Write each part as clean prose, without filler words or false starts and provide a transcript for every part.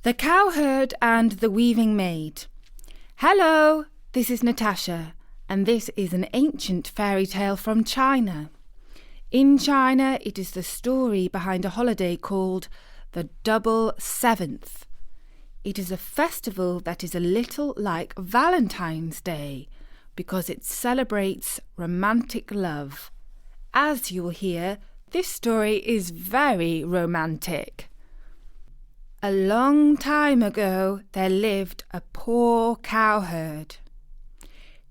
The Cowherd and the Weaving Maid. Hello, this is Natasha, and this is an ancient fairy tale from China. In China, it is the story behind a holiday called the Double Seventh. It is a festival that is a little like Valentine's Day because it celebrates romantic love. As you'll hear, this story is very romantic. A long time ago, there lived a poor cowherd.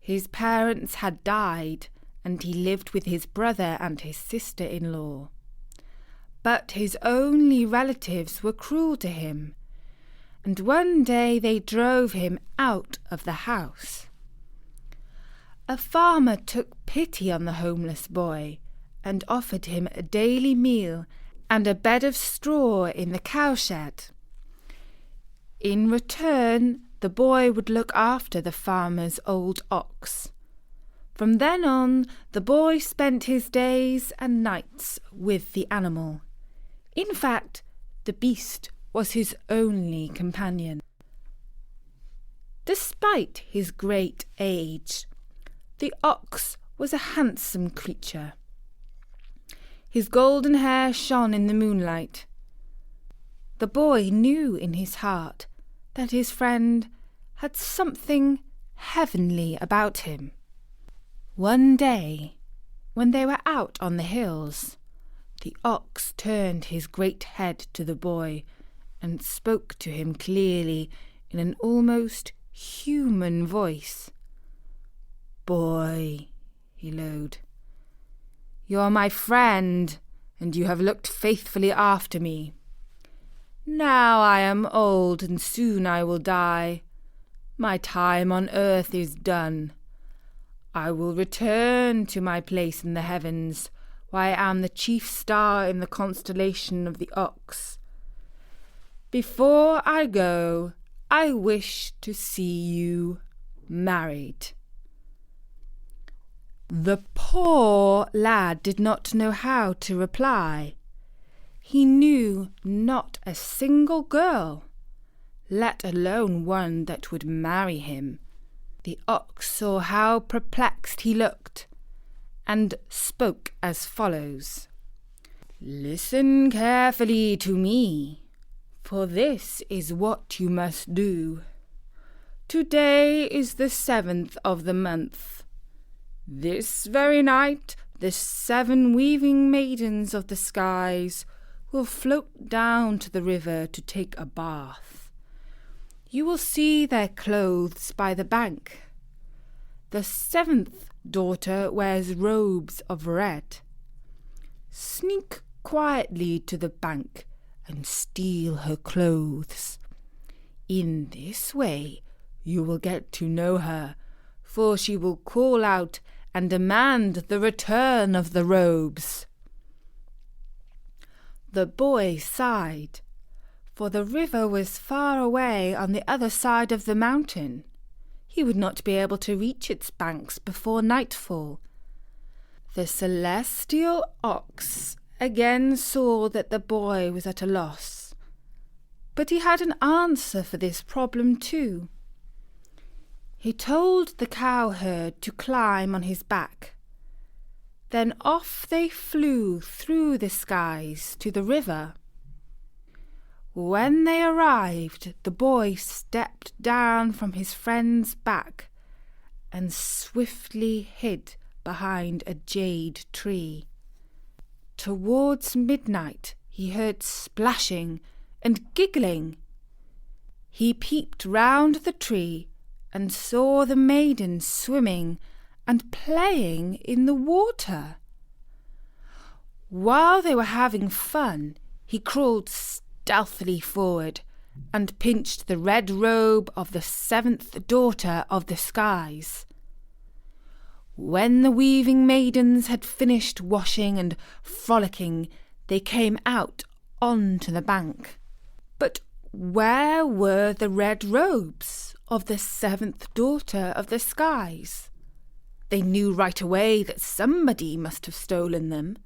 His parents had died, and he lived with his brother and his sister-in-law. But his only relatives were cruel to him, and one day they drove him out of the house. A farmer took pity on the homeless boy and offered him a daily meal and a bed of straw in the cowshed. In return, the boy would look after the farmer's old ox. From then on, the boy spent his days and nights with the animal. In fact, the beast was his only companion. Despite his great age, the ox was a handsome creature. His golden hair shone in the moonlight. The boy knew in his heart that his friend had something heavenly about him. One day, when they were out on the hills, the ox turned his great head to the boy and spoke to him clearly in an almost human voice. "Boy," he lowed, "you're my friend, and you have looked faithfully after me. Now I am old, and soon I will die. My time on earth is done. I will return to my place in the heavens, where I am the chief star in the constellation of the ox. Before I go, I wish to see you married." The poor lad did not know how to reply. He knew not a single girl, let alone one that would marry him. The ox saw how perplexed he looked, and spoke as follows. "Listen carefully to me, for this is what you must do. Today is the 7th of the month. This very night the 7 weaving maidens of the skies will float down to the river to take a bath. You will see their clothes by the bank. The 7th daughter wears robes of red. Sneak quietly to the bank and steal her clothes. In this way you will get to know her, for she will call out and demand the return of the robes." The boy sighed, for the river was far away on the other side of the mountain. He would not be able to reach its banks before nightfall. The celestial ox again saw that the boy was at a loss, but he had an answer for this problem too. He told the cowherd to climb on his back. Then off they flew through the skies to the river. When they arrived, the boy stepped down from his friend's back and swiftly hid behind a jade tree. Towards midnight he heard splashing and giggling. He peeped round the tree and saw the maidens swimming and playing in the water. While they were having fun, he crawled stealthily forward and pinched the red robe of the 7th daughter of the skies. When the weaving maidens had finished washing and frolicking, they came out onto the bank. But where were the red robes of the 7th daughter of the skies? They knew right away that somebody must have stolen them.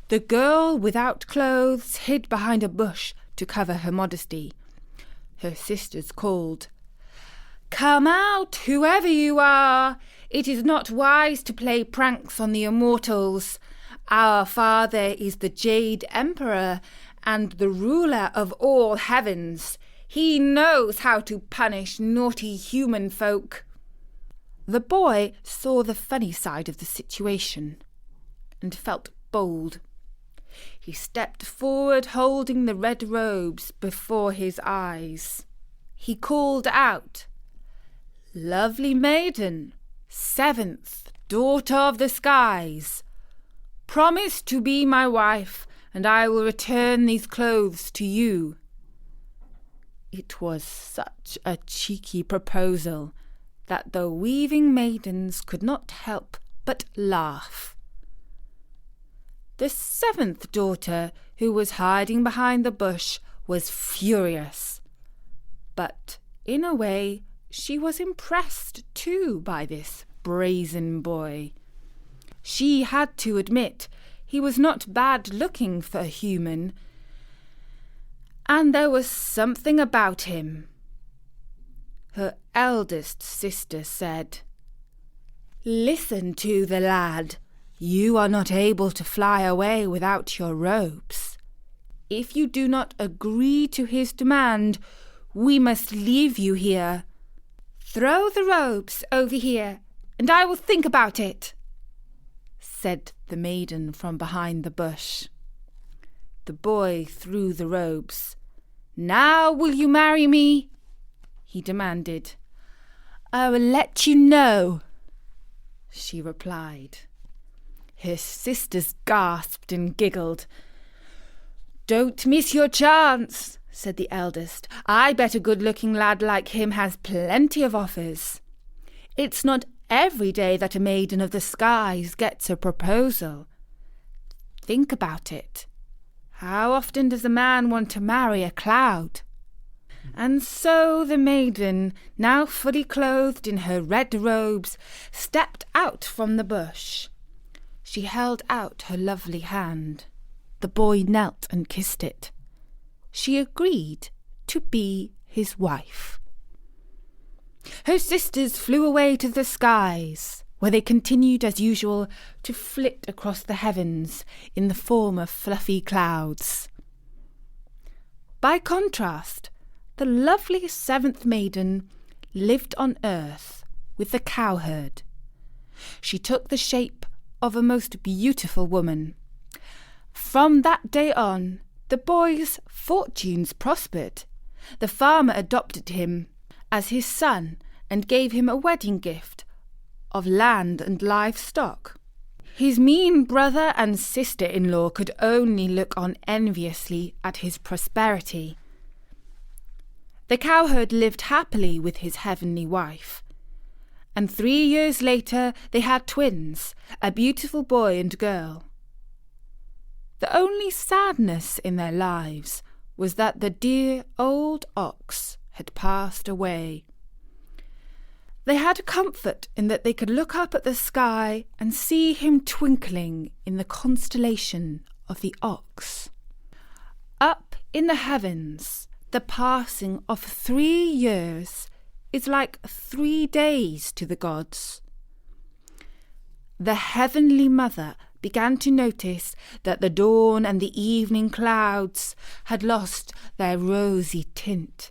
The girl without clothes hid behind a bush to cover her modesty, her sisters called. "Come out, whoever you are! It is not wise to play pranks on the immortals. Our father is the Jade Emperor and the ruler of all heavens. He knows how to punish naughty human folk." The boy saw the funny side of the situation and felt bold. He stepped forward, holding the red robes before his eyes. He called out, "Lovely maiden, 7th daughter of the skies, promise to be my wife, and I will return these clothes to you." It was such a cheeky proposal that the weaving maidens could not help but laugh. The 7th daughter, who was hiding behind the bush, was furious. But in a way, she was impressed too by this brazen boy. She had to admit he was not bad looking for a human, and there was something about him. Her eldest sister said, "Listen to the lad. You are not able to fly away without your robes. If you do not agree to his demand, we must leave you here. Throw the robes over here, and I will think about it," said the maiden from behind the bush. The boy threw the robes. "Now will you marry me?" he demanded. "I will let you know," she replied. Her sisters gasped and giggled. "Don't miss your chance," said the eldest. "I bet a good-looking lad like him has plenty of offers. It's not every day that a maiden of the skies gets a proposal. Think about it. How often does a man want to marry a cloud?" And so the maiden, now fully clothed in her red robes, stepped out from the bush. She held out her lovely hand. The boy knelt and kissed it. She agreed to be his wife. Her sisters flew away to the skies, where they continued as usual to flit across the heavens in the form of fluffy clouds. By contrast, the lovely 7th maiden lived on earth with the Cowherd. She took the shape of a most beautiful woman. From that day on, the boy's fortunes prospered. The farmer adopted him as his son and gave him a wedding gift of land and livestock. His mean brother and sister-in-law could only look on enviously at his prosperity. The Cowherd lived happily with his heavenly wife, and 3 years later they had twins, a beautiful boy and girl. The only sadness in their lives was that the dear old ox had passed away. They had comfort in that they could look up at the sky and see him twinkling in the constellation of the ox. Up in the heavens, the passing of 3 years is like 3 days to the gods. The Heavenly Mother began to notice that the dawn and the evening clouds had lost their rosy tint.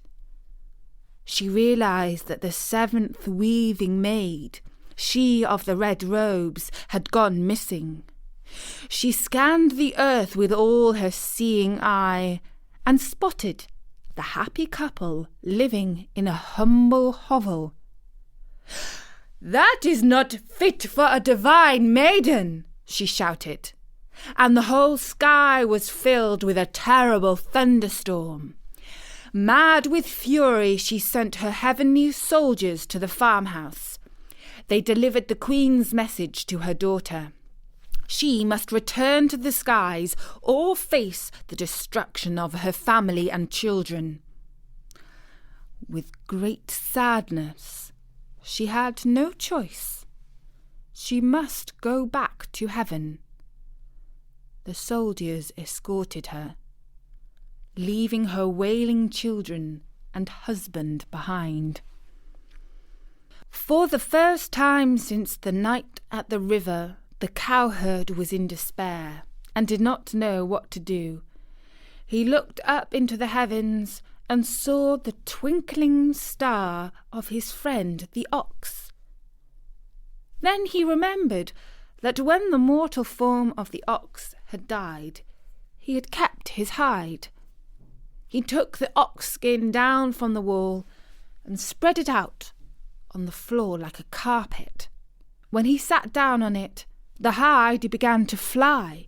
She realized that the 7th weaving maid, she of the red robes, had gone missing. She scanned the earth with all her seeing eye and spotted the happy couple living in a humble hovel. "That is not fit for a divine maiden," she shouted, and the whole sky was filled with a terrible thunderstorm. Mad with fury, she sent her heavenly soldiers to the farmhouse. They delivered the Queen's message to her daughter. She must return to the skies or face the destruction of her family and children. With great sadness, she had no choice. She must go back to heaven. The soldiers escorted her, leaving her wailing children and husband behind. For the first time since the night at the river, the cowherd was in despair and did not know what to do. He looked up into the heavens and saw the twinkling star of his friend the ox. Then he remembered that when the mortal form of the ox had died, he had kept his hide. He took the ox skin down from the wall and spread it out on the floor like a carpet. When he sat down on it, the hide began to fly,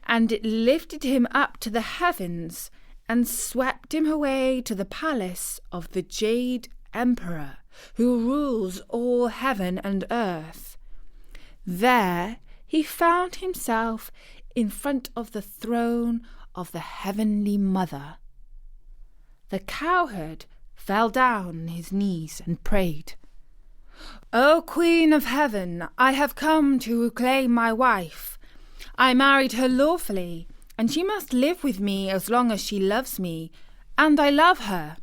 and it lifted him up to the heavens and swept him away to the palace of the Jade Emperor, who rules all heaven and earth. There he found himself in front of the throne of the Heavenly Mother. The cowherd fell down on his knees and prayed, "O Queen of Heaven, I have come to reclaim my wife. I married her lawfully, and she must live with me as long as she loves me, and I love her."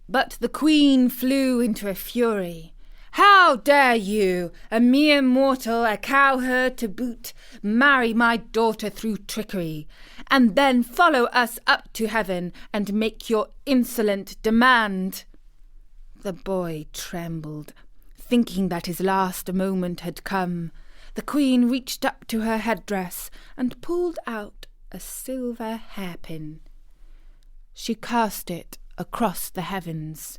But the queen flew into a fury. "How dare you, a mere mortal, a cowherd to boot, marry my daughter through trickery, and then follow us up to heaven and make your insolent demand?" The boy trembled, thinking that his last moment had come. The queen reached up to her headdress and pulled out a silver hairpin. She cast it across the heavens.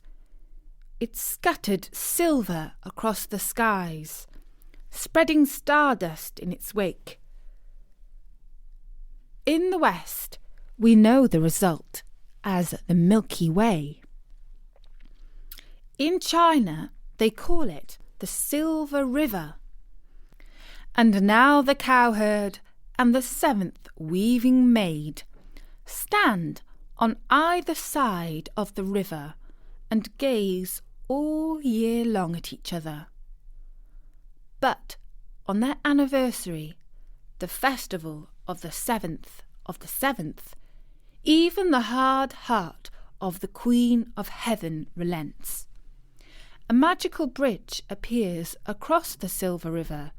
It scattered silver across the skies, spreading stardust in its wake. In the West, we know the result as the Milky Way. In China, they call it the Silver River. And now the cowherd and the seventh weaving maid stand on either side of the river and gaze all year long at each other. But on their anniversary, the festival of the 7th of the 7th, even the hard heart of the Queen of Heaven relents. A magical bridge appears across the Silver River,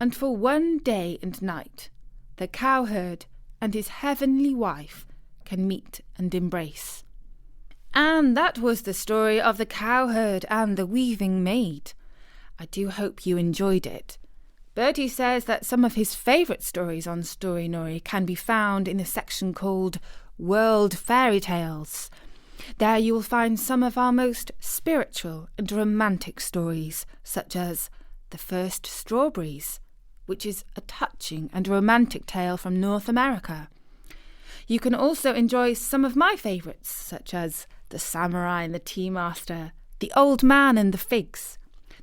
and for one day and night the cowherd and his heavenly wife can meet and embrace. And that was the story of the cowherd and the weaving maid. I do hope you enjoyed it. Bertie says that some of his favourite stories on Storynory can be found in the section called World Fairy Tales. There you will find some of our most spiritual and romantic stories, such as The First Strawberries, which is a touching and romantic tale from North America. You can also enjoy some of my favourites, such as The Samurai and the Tea Master, The Old Man and the Figs,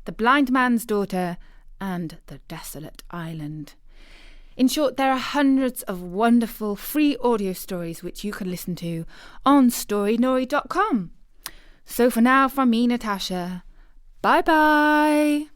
The Blind Man's Daughter, and The Desolate Island. In short, there are hundreds of wonderful free audio stories which you can listen to on Storynory.com. So for now, from me, Natasha, bye-bye!